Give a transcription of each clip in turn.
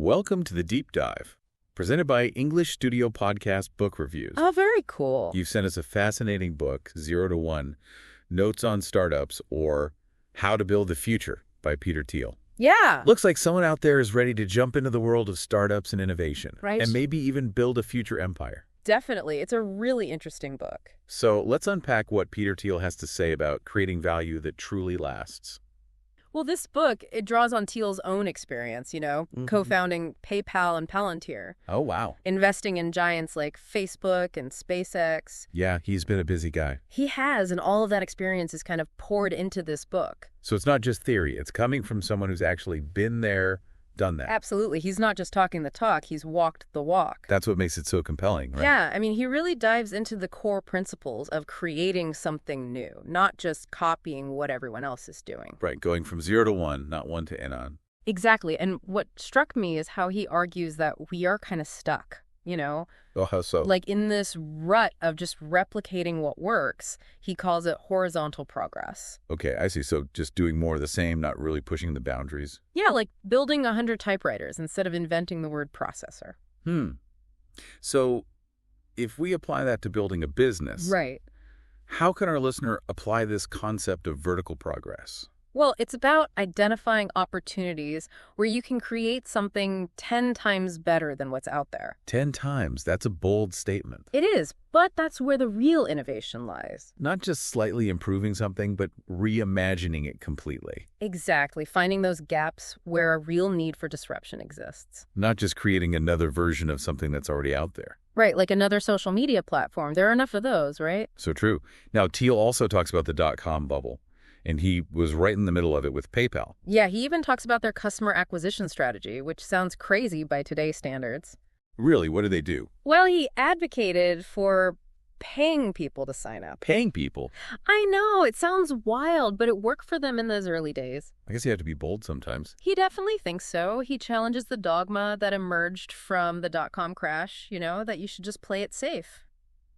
Welcome to the Deep Dive, presented by English Studio Podcast Book Reviews. Oh, very cool. You've sent us a fascinating book, 0 to 1, Notes on Startups, or How to Build the Future by Peter Thiel. Yeah. Looks like someone out there is ready to jump into the world of startups and innovation, Right. and maybe even build a future empire. Definitely. It's a really interesting book. So let's unpack what Peter Thiel has to say about creating value that truly lasts. Well, this book, it draws on Thiel's own experience, co-founding PayPal and Palantir, Oh, wow. investing in giants like Facebook and SpaceX. Yeah, he's been a busy guy. He has, and all of that experience is kind of poured into this book. So it's not just theory. It's coming from someone who's actually been there, done that. Absolutely. He's not just talking the talk, he's walked the walk. That's what makes it so compelling, right? Yeah, I mean, he really dives into the core principles of creating something new, not just copying what everyone else is doing. Right, going from 0 to 1, not 1 to N on. Exactly. And what struck me is how he argues that we are kind of stuck, Oh, how so? like in this rut of just replicating what works. He calls it horizontal progress. Okay, I see. So just doing more of the same, not really pushing the boundaries. Yeah, like building 100 typewriters instead of inventing the word processor. So if we apply that to building a business, Right. how can our listener apply this concept of vertical progress? Well, it's about identifying opportunities where you can create something 10 times better than what's out there. 10 times. That's a bold statement. It is, but that's where the real innovation lies. Not just slightly improving something, but reimagining it completely. Exactly, finding those gaps where a real need for disruption exists. Not just creating another version of something that's already out there. Right, like another social media platform. There are enough of those, right? So true. Now, Thiel also talks about the dot-com bubble, and he was right in the middle of it with PayPal. Yeah, he even talks about their customer acquisition strategy, which sounds crazy by today's standards. Really, what do they do? Well, he advocated for paying people to sign up. Paying people. I know, it sounds wild, but it worked for them in those early days. I guess you have to be bold sometimes. He definitely thinks so. He challenges the dogma that emerged from the dot-com crash, that you should just play it safe.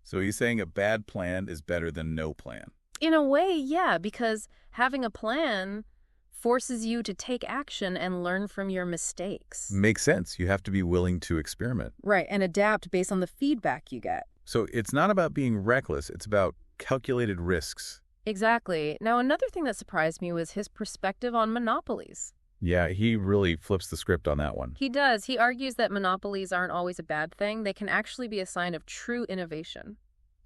So he's saying a bad plan is better than no plan. In a way, yeah, because having a plan forces you to take action and learn from your mistakes. Makes sense. You have to be willing to experiment. Right, and adapt based on the feedback you get. So it's not about being reckless. It's about calculated risks. Exactly. Now, another thing that surprised me was his perspective on monopolies. Yeah, he really flips the script on that one. He does. He argues that monopolies aren't always a bad thing. They can actually be a sign of true innovation.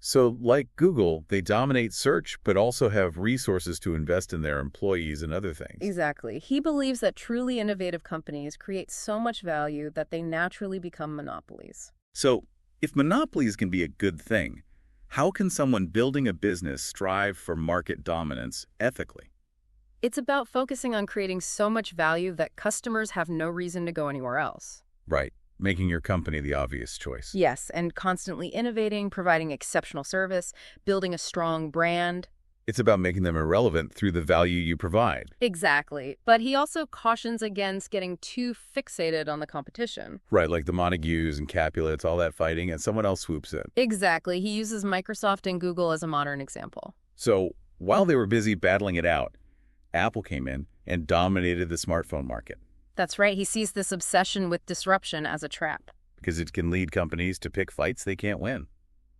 So like Google, they dominate search, but also have resources to invest in their employees and other things. Exactly. He believes that truly innovative companies create so much value that they naturally become monopolies. So if monopolies can be a good thing, how can someone building a business strive for market dominance ethically? It's about focusing on creating so much value that customers have no reason to go anywhere else. Right. Making your company the obvious choice. Yes, and constantly innovating, providing exceptional service, building a strong brand. It's about making them irrelevant through the value you provide. Exactly. But he also cautions against getting too fixated on the competition. Right, like the Montagues and Capulets, all that fighting, and someone else swoops in. Exactly. He uses Microsoft and Google as a modern example. So while they were busy battling it out, Apple came in and dominated the smartphone market. That's right. He sees this obsession with disruption as a trap. Because it can lead companies to pick fights they can't win.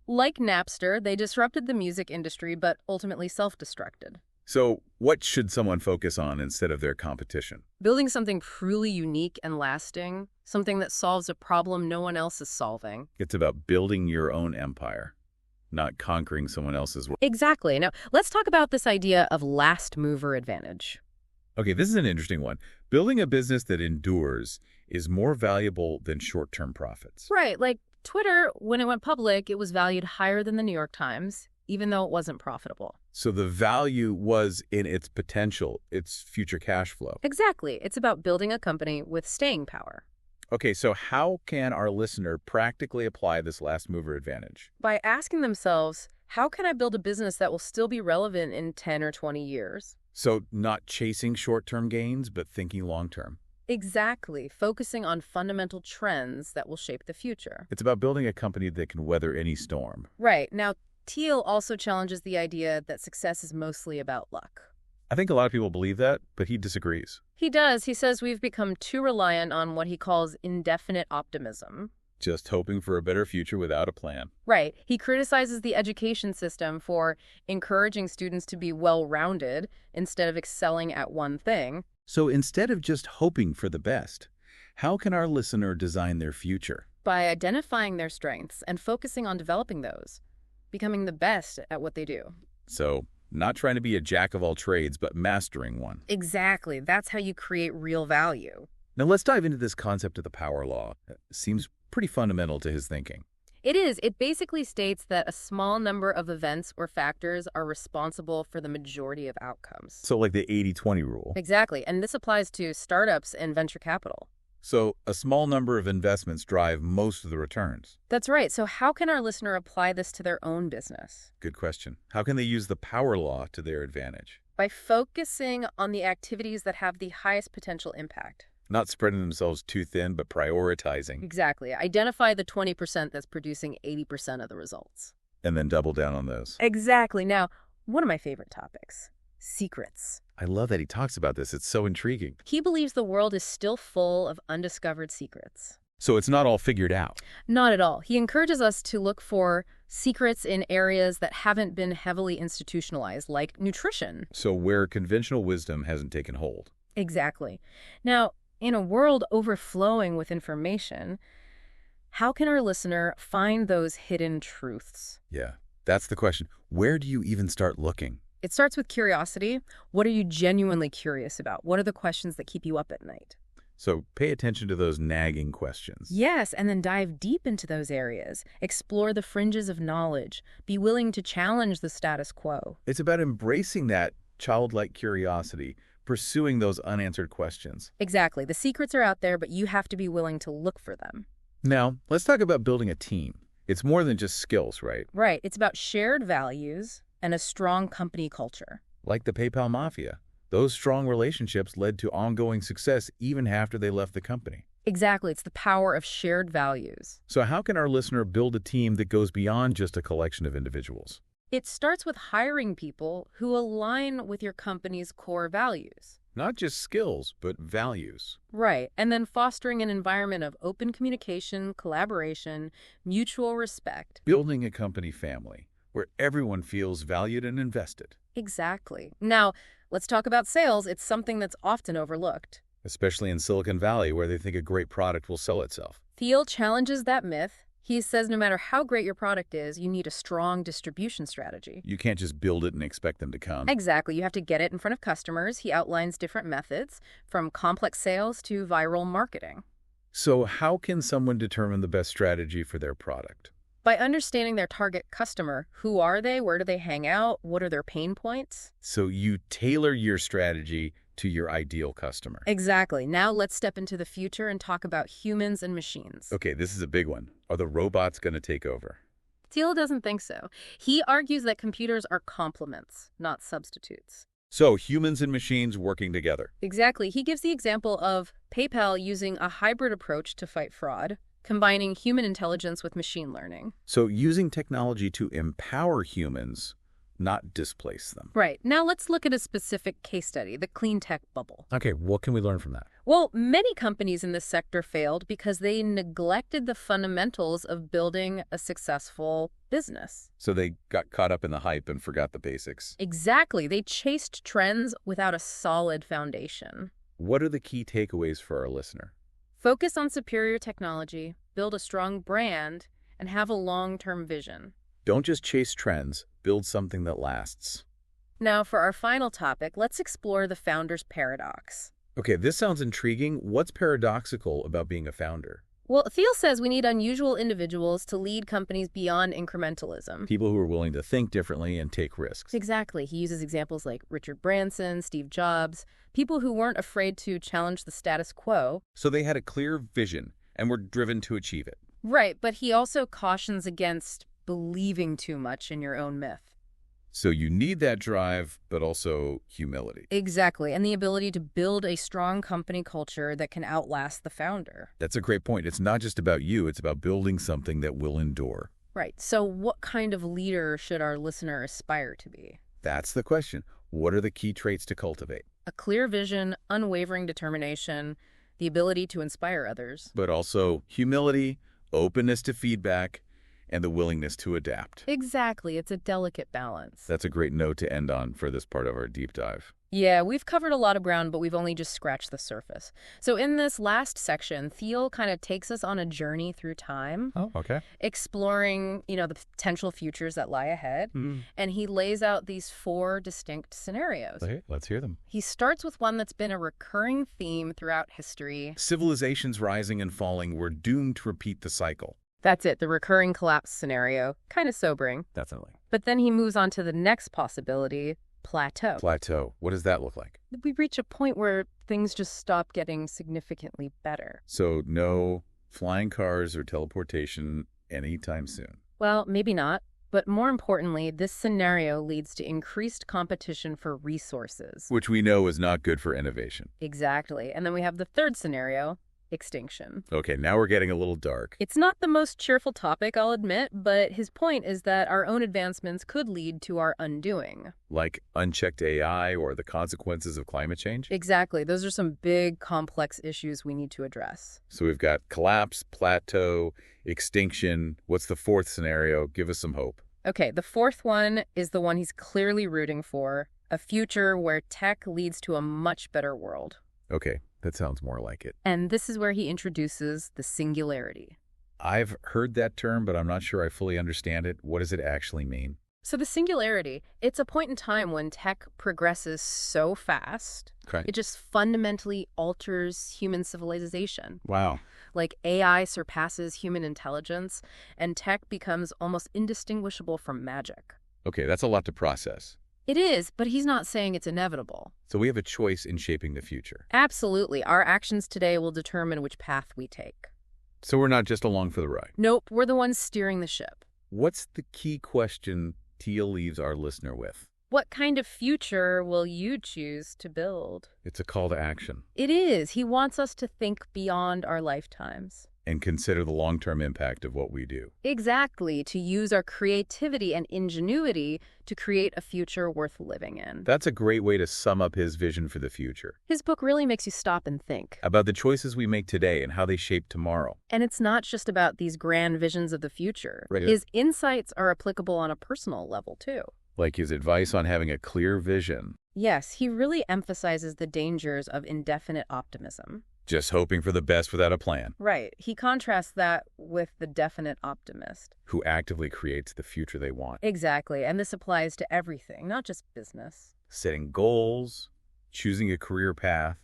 Like Napster, they disrupted the music industry, but ultimately self-destructed. So what should someone focus on instead of their competition? Building something truly unique and lasting, something that solves a problem no one else is solving. It's about building your own empire, not conquering someone else's world. Exactly. Now, let's talk about this idea of last mover advantage. Okay, this is an interesting one. Building a business that endures is more valuable than short-term profits. Right. Like Twitter, when it went public, it was valued higher than the New York Times, even though it wasn't profitable. So the value was in its potential, its future cash flow. Exactly. It's about building a company with staying power. Okay, so how can our listener practically apply this last mover advantage? By asking themselves, how can I build a business that will still be relevant in 10 or 20 years? So not chasing short-term gains, but thinking long-term. Exactly. Focusing on fundamental trends that will shape the future. It's about building a company that can weather any storm. Right. Now, Thiel also challenges the idea that success is mostly about luck. I think a lot of people believe that, but he disagrees. He does. He says we've become too reliant on what he calls indefinite optimism. Just hoping for a better future without a plan. Right. He criticizes the education system for encouraging students to be well-rounded instead of excelling at one thing. So instead of just hoping for the best, how can our listener design their future? By identifying their strengths and focusing on developing those, becoming the best at what they do. So, not trying to be a jack of all trades, but mastering one. Exactly. That's how you create real value. Now let's dive into this concept of the power law. It seems pretty fundamental to his thinking. It is. It basically states that a small number of events or factors are responsible for the majority of outcomes. So like the 80-20 rule. Exactly. And this applies to startups and venture capital. So a small number of investments drive most of the returns. That's right. So how can our listener apply this to their own business? Good question. How can they use the power law to their advantage? By focusing on the activities that have the highest potential impact. Not spreading themselves too thin, but prioritizing. Exactly. Identify the 20% that's producing 80% of the results. And then double down on those. Exactly. Now, one of my favorite topics, secrets. I love that he talks about this. It's so intriguing. He believes the world is still full of undiscovered secrets. So it's not all figured out. Not at all. He encourages us to look for secrets in areas that haven't been heavily institutionalized, like nutrition. So where conventional wisdom hasn't taken hold. Exactly. Now, in a world overflowing with information, how can our listener find those hidden truths? Yeah, that's the question. Where do you even start looking? It starts with curiosity. What are you genuinely curious about? What are the questions that keep you up at night? So pay attention to those nagging questions. Yes, and then dive deep into those areas. Explore the fringes of knowledge. Be willing to challenge the status quo. It's about embracing that childlike curiosity, pursuing those unanswered questions. Exactly. The secrets are out there, but you have to be willing to look for them. Now, let's talk about building a team. It's more than just skills, right? Right. It's about shared values and a strong company culture. Like the PayPal Mafia. Those strong relationships led to ongoing success even after they left the company. Exactly. It's the power of shared values. So how can our listener build a team that goes beyond just a collection of individuals? It starts with hiring people who align with your company's core values. Not just skills, but values. Right. And then fostering an environment of open communication, collaboration, mutual respect. Building a company family where everyone feels valued and invested. Exactly. Now, let's talk about sales. It's something that's often overlooked. Especially in Silicon Valley, where they think a great product will sell itself. Thiel challenges that myth. He says no matter how great your product is, you need a strong distribution strategy. You can't just build it and expect them to come. Exactly. You have to get it in front of customers. He outlines different methods, from complex sales to viral marketing. So how can someone determine the best strategy for their product? By understanding their target customer, who are they, where do they hang out, what are their pain points? So you tailor your strategy to your ideal customer. Exactly. Now let's step into the future and talk about humans and machines. Okay, this is a big one. Are the robots going to take over? Thiel doesn't think so. He argues that computers are complements, not substitutes. So humans and machines working together. Exactly. He gives the example of PayPal using a hybrid approach to fight fraud, combining human intelligence with machine learning. So using technology to empower humans, not displace them. Right. Now let's look at a specific case study, the clean tech bubble. Okay, what can we learn from that? Well, many companies in this sector failed because they neglected the fundamentals of building a successful business. So they got caught up in the hype and forgot the basics. Exactly. They chased trends without a solid foundation. What are the key takeaways for our listener? Focus on superior technology, build a strong brand, and have a long-term vision. Don't just chase trends, build something that lasts. Now, for our final topic, let's explore the founder's paradox. Okay, this sounds intriguing. What's paradoxical about being a founder? Well, Thiel says we need unusual individuals to lead companies beyond incrementalism. People who are willing to think differently and take risks. Exactly. He uses examples like Richard Branson, Steve Jobs, people who weren't afraid to challenge the status quo. So they had a clear vision and were driven to achieve it. Right, but he also cautions against believing too much in your own myth. So you need that drive, but also humility. Exactly, and the ability to build a strong company culture that can outlast the founder. That's a great point. It's not just about you, it's about building something that will endure. Right, so what kind of leader should our listener aspire to be? That's the question. What are the key traits to cultivate? A clear vision, unwavering determination, the ability to inspire others. But also humility, openness to feedback, and the willingness to adapt. Exactly. It's a delicate balance. That's a great note to end on for this part of our deep dive. Yeah, we've covered a lot of ground, but we've only just scratched the surface. So in this last section, Thiel kind of takes us on a journey through time, Oh, okay. exploring, the potential futures that lie ahead. And he lays out these 4 distinct scenarios. Okay, let's hear them. He starts with one that's been a recurring theme throughout history. Civilizations rising and falling were doomed to repeat the cycle. That's it, the recurring collapse scenario. Kind of sobering. Definitely. But then he moves on to the next possibility, plateau. Plateau. What does that look like? We reach a point where things just stop getting significantly better. So no flying cars or teleportation anytime soon. Well, maybe not. But more importantly, this scenario leads to increased competition for resources. Which we know is not good for innovation. Exactly. And then we have the third scenario, extinction. Okay, now we're getting a little dark. It's not the most cheerful topic, I'll admit, but his point is that our own advancements could lead to our undoing. Like unchecked AI or the consequences of climate change? Exactly. Those are some big, complex issues we need to address. So we've got collapse, plateau, extinction. What's the 4th scenario? Give us some hope. Okay, the 4th one is the one he's clearly rooting for, a future where tech leads to a much better world. Okay, that sounds more like it. And this is where he introduces the singularity. I've heard that term, but I'm not sure I fully understand it. What does it actually mean? So the singularity, it's a point in time when tech progresses so fast, Okay. it just fundamentally alters human civilization. Wow. Like AI surpasses human intelligence, and tech becomes almost indistinguishable from magic. Okay, that's a lot to process. It is, but he's not saying it's inevitable. So we have a choice in shaping the future. Absolutely. Our actions today will determine which path we take. So we're not just along for the ride. Nope, we're the ones steering the ship. What's the key question Thiel leaves our listener with? What kind of future will you choose to build? It's a call to action. It is. He wants us to think beyond our lifetimes. And consider the long-term impact of what we do. Exactly, to use our creativity and ingenuity to create a future worth living in. That's a great way to sum up his vision for the future. His book really makes you stop and think. About the choices we make today and how they shape tomorrow. And it's not just about these grand visions of the future. Right. His insights are applicable on a personal level, too. Like his advice on having a clear vision. Yes, he really emphasizes the dangers of indefinite optimism. Just hoping for the best without a plan. Right. He contrasts that with the definite optimist. Who actively creates the future they want. Exactly. And this applies to everything, not just business. Setting goals, choosing a career path,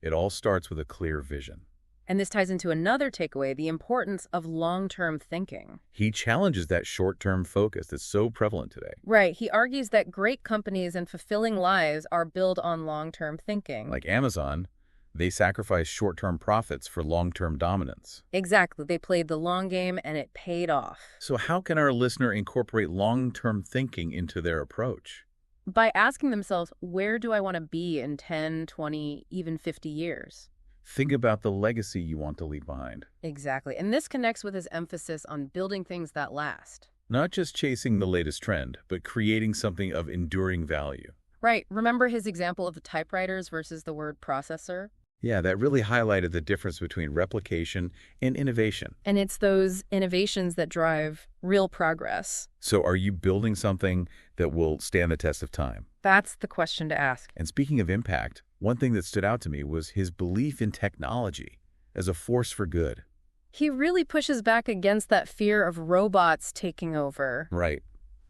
it all starts with a clear vision. And this ties into another takeaway, the importance of long-term thinking. He challenges that short-term focus that's so prevalent today. Right. He argues that great companies and fulfilling lives are built on long-term thinking. Like Amazon, they sacrifice short-term profits for long-term dominance. Exactly. They played the long game and it paid off. So how can our listener incorporate long-term thinking into their approach? By asking themselves, where do I want to be in 10, 20, even 50 years? Think about the legacy you want to leave behind. Exactly. And this connects with his emphasis on building things that last. Not just chasing the latest trend, but creating something of enduring value. Right. Remember his example of the typewriters versus the word processor? Yeah, that really highlighted the difference between replication and innovation. And it's those innovations that drive real progress. So are you building something that will stand the test of time? That's the question to ask. And speaking of impact, one thing that stood out to me was his belief in technology as a force for good. He really pushes back against that fear of robots taking over. Right.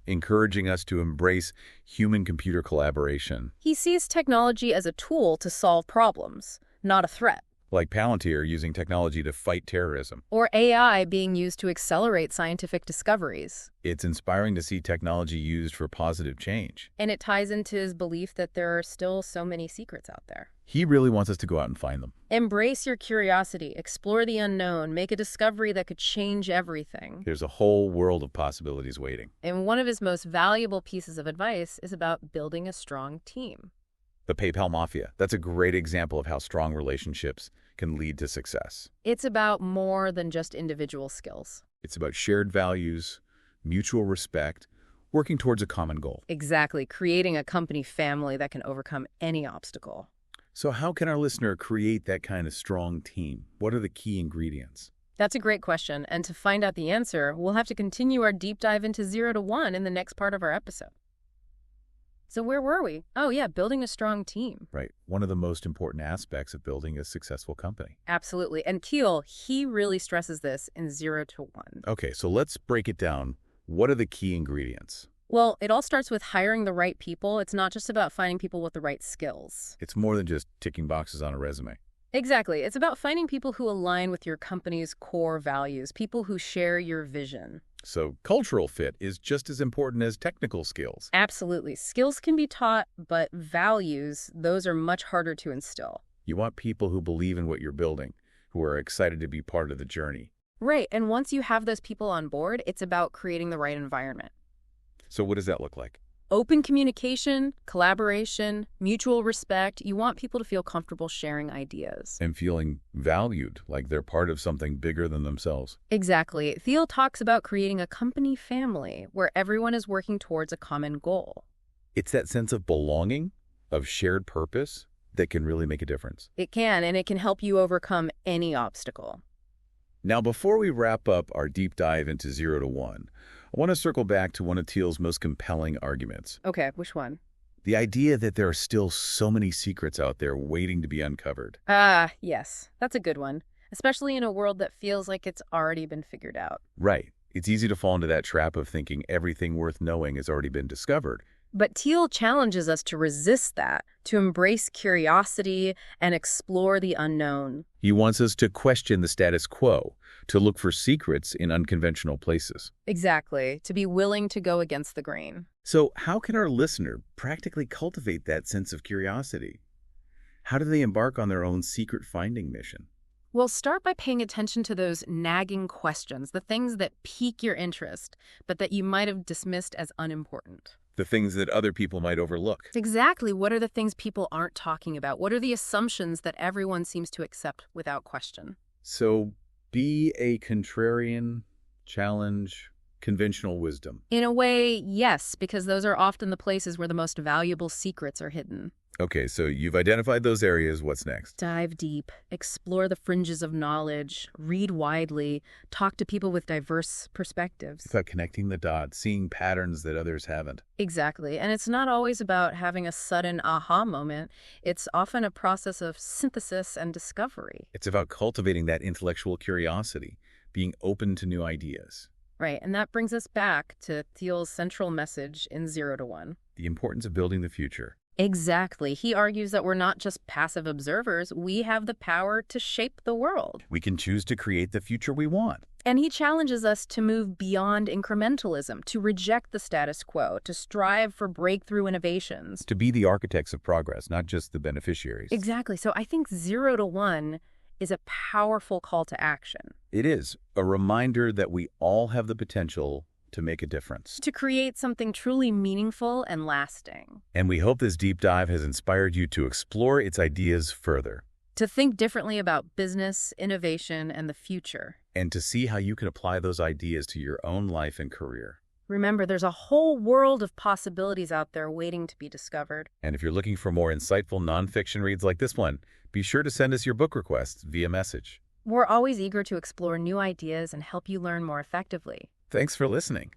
Encouraging us to embrace human-computer collaboration. He sees technology as a tool to solve problems, not a threat. Like Palantir using technology to fight terrorism. Or AI being used to accelerate scientific discoveries. It's inspiring to see technology used for positive change. And it ties into his belief that there are still so many secrets out there. He really wants us to go out and find them. Embrace your curiosity, explore the unknown, make a discovery that could change everything. There's a whole world of possibilities waiting. And one of his most valuable pieces of advice is about building a strong team. The PayPal Mafia, that's a great example of how strong relationships can lead to success. It's about more than just individual skills. It's about shared values, mutual respect, Working towards a common goal. Exactly, creating a company family that can overcome any obstacle. So how can our listener create that kind of strong team? What are the key ingredients? That's a great question, and to find out the answer, we'll have to continue our deep dive into 0 to 1 in the next part of our episode. So where were we? Oh yeah, building a strong team. Right. One of the most important aspects of building a successful company. Absolutely. And Thiel, he really stresses this in 0 to 1. Okay, so let's break it down. What are the key ingredients? Well, it all starts with hiring the right people. It's not just about finding people with the right skills. It's more than just ticking boxes on a resume. Exactly. It's about finding people who align with your company's core values, people who share your vision. So cultural fit is just as important as technical skills. Absolutely. Skills can be taught, but values, those are much harder to instill. You want people who believe in what you're building, who are excited to be part of the journey. Right. And once you have those people on board, it's about creating the right environment. So what does that look like? Open communication, collaboration, mutual respect. You want people to feel comfortable sharing ideas. And feeling valued, like they're part of something bigger than themselves. Exactly. Thiel talks about creating a company family where everyone is working towards a common goal. It's that sense of belonging, of shared purpose, that can really make a difference. It can, and it can help you overcome any obstacle. Now, before we wrap up our deep dive into 0 to 1, I want to circle back to one of Thiel's most compelling arguments. Okay, which one? The idea that there are still so many secrets out there waiting to be uncovered. Yes, that's a good one, especially in a world that feels like it's already been figured out. Right. It's easy to fall into that trap of thinking everything worth knowing has already been discovered. But Thiel challenges us to resist that, to embrace curiosity and explore the unknown. He wants us to question the status quo, to look for secrets in unconventional places. Exactly, to be willing to go against the grain. So how can our listener practically cultivate that sense of curiosity? How do they embark on their own secret finding mission? Well, start by paying attention to those nagging questions, the things that pique your interest, but that you might have dismissed as unimportant. The things that other people might overlook. Exactly. What are the things people aren't talking about? What are the assumptions that everyone seems to accept without question? So be a contrarian, challenge conventional wisdom. In a way, yes, because those are often the places where the most valuable secrets are hidden. Okay, so you've identified those areas. What's next? Dive deep, explore the fringes of knowledge, read widely, talk to people with diverse perspectives. It's about connecting the dots, seeing patterns that others haven't. Exactly. And it's not always about having a sudden aha moment. It's often a process of synthesis and discovery. It's about cultivating that intellectual curiosity, being open to new ideas. Right. And that brings us back to Thiel's central message in 0 to 1. The importance of building the future. Exactly. He argues that we're not just passive observers. We have the power to shape the world. We can choose to create the future we want. And he challenges us to move beyond incrementalism, to reject the status quo, to strive for breakthrough innovations. To be the architects of progress, not just the beneficiaries. Exactly. So I think 0 to 1 is a powerful call to action. It is a reminder that we all have the potential to make a difference. To create something truly meaningful and lasting. And we hope this deep dive has inspired you to explore its ideas further. To think differently about business, innovation, and the future. And to see how you can apply those ideas to your own life and career. Remember, there's a whole world of possibilities out there waiting to be discovered. And if you're looking for more insightful nonfiction reads like this one, be sure to send us your book requests via message. We're always eager to explore new ideas and help you learn more effectively. Thanks for listening.